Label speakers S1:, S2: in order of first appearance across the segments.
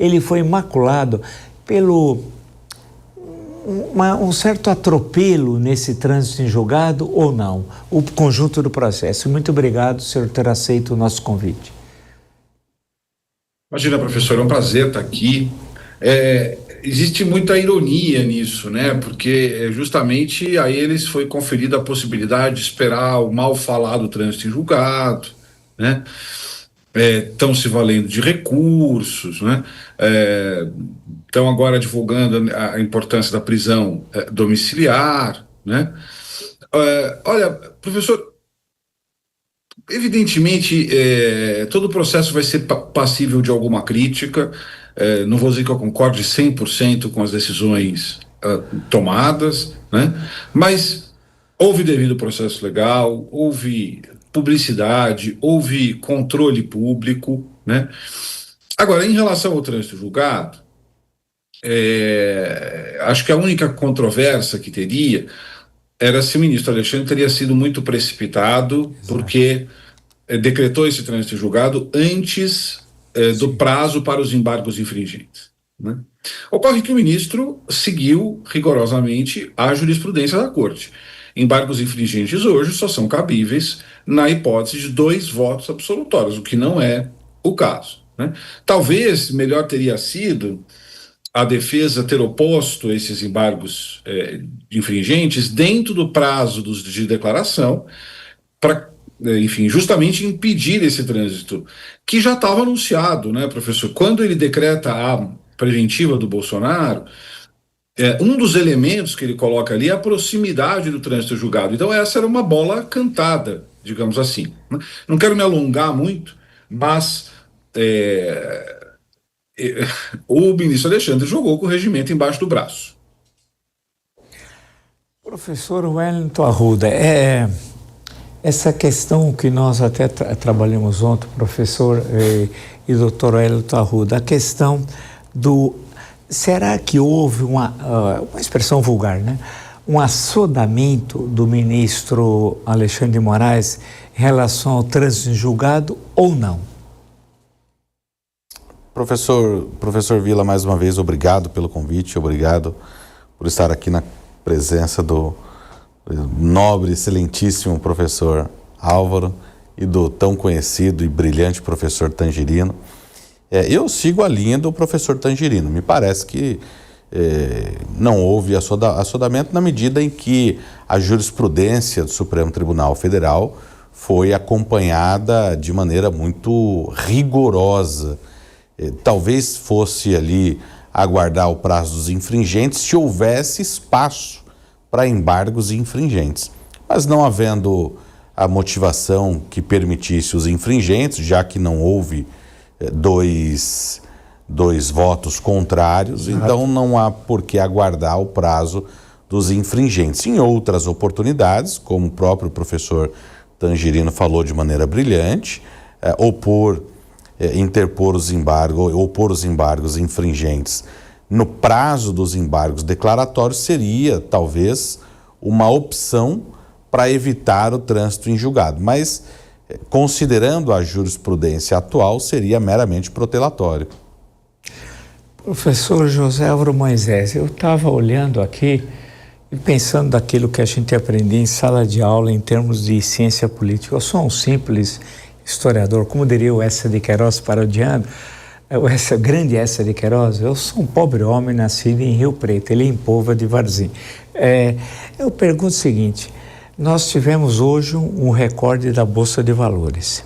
S1: ele foi maculado pelo um certo atropelo nesse trânsito em julgado ou não? O conjunto do processo. Muito obrigado, senhor, ter aceito o nosso convite.
S2: Imagina, professor, é um prazer estar aqui. Existe muita ironia nisso, né? Porque justamente a eles foi conferida a possibilidade de esperar o mal falado trânsito em julgado, né? Estão se valendo de recursos, né? Estão agora divulgando a importância da prisão domiciliar, né? Olha, professor, evidentemente, todo o processo vai ser passível de alguma crítica. Não vou dizer que eu concorde 100% com as decisões tomadas, né? Mas houve devido processo legal, houve publicidade, houve controle público, né? Agora, em relação ao trânsito julgado, acho que a única controvérsia que teria era se o ministro Alexandre teria sido muito precipitado, porque decretou esse trânsito julgado antes do prazo para os embargos infringentes, né? Ocorre que o ministro seguiu rigorosamente a jurisprudência da Corte. Embargos infringentes hoje só são cabíveis na hipótese de 2 votos absolutórios, o que não é o caso, né? Talvez melhor teria sido a defesa ter oposto esses embargos infringentes dentro do prazo de declaração, para, enfim, justamente impedir esse trânsito, que já estava anunciado, né, professor? Quando ele decreta a preventiva do Bolsonaro, um dos elementos que ele coloca ali é a proximidade do trânsito julgado. Então essa era uma bola cantada, digamos assim, né? Não quero me alongar muito, mas o ministro Alexandre jogou com o regimento embaixo do braço.
S1: Professor Wellington Arruda, essa questão que nós até trabalhamos ontem, professor e doutor Wellington Arruda, a questão será que houve uma expressão vulgar, né? Um assodamento do ministro Alexandre de Moraes em relação ao trânsito em julgado ou não?
S3: Professor Vila, mais uma vez, obrigado pelo convite, obrigado por estar aqui na presença do nobre, excelentíssimo professor Álvaro e do tão conhecido e brilhante professor Tangirino. Eu sigo a linha do professor Tangirino. Me parece que não houve assodamento na medida em que a jurisprudência do Supremo Tribunal Federal foi acompanhada de maneira muito rigorosa. Talvez fosse ali aguardar o prazo dos infringentes se houvesse espaço para embargos infringentes. Mas não havendo a motivação que permitisse os infringentes, já que não houve dois votos contrários, então não há por que aguardar o prazo dos infringentes. Em outras oportunidades, como o próprio professor Tangirino falou de maneira brilhante, opor os embargos infringentes no prazo dos embargos declaratórios seria, talvez, uma opção para evitar o trânsito em julgado. Mas, considerando a jurisprudência atual, seria meramente protelatório.
S1: Professor José Álvaro Moisés, eu estava olhando aqui e pensando daquilo que a gente aprendia em sala de aula em termos de ciência política. Eu sou um simples historiador, como diria o Eça de Queiroz parodiando, o grande Eça de Queiroz, eu sou um pobre homem nascido em Rio Preto, ele em Póvoa de Varzim. Eu pergunto o seguinte, nós tivemos hoje um recorde da Bolsa de Valores.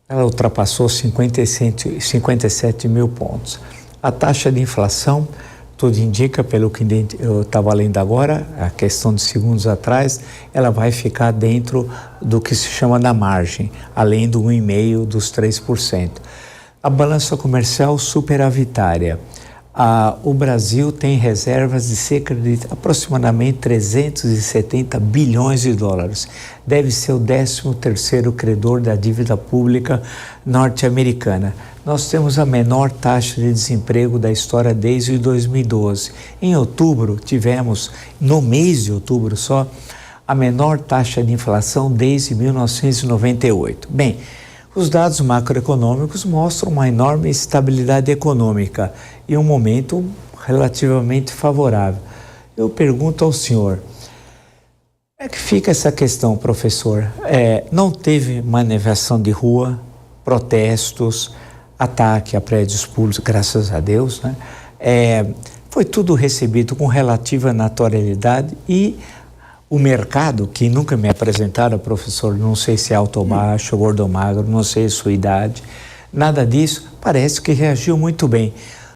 S1: Ela ultrapassou 57 mil pontos. A taxa de inflação, tudo indica, pelo que eu estava lendo agora, a questão de segundos atrás, ela vai ficar dentro do que se chama da margem, além do 1,5% dos 3%. A balança comercial superavitária. O Brasil tem reservas de cerca de aproximadamente 370 bilhões de dólares. Deve ser o 13º credor da dívida pública norte-americana. Nós temos a menor taxa de desemprego da história desde 2012. Em outubro, tivemos, no mês de outubro só, a menor taxa de inflação desde 1998. Bem, Os dados macroeconômicos mostram uma enorme estabilidade econômica e um momento relativamente favorável. Eu pergunto ao senhor, como é que fica essa questão, professor? Não teve manifestação de rua, protestos, ataque a prédios públicos, graças a Deus, né? Foi tudo recebido com relativa naturalidade e o mercado, que nunca me apresentaram, professor, não sei se é alto ou baixo, gordo ou magro, não sei a sua idade, nada disso, parece que reagiu muito bem.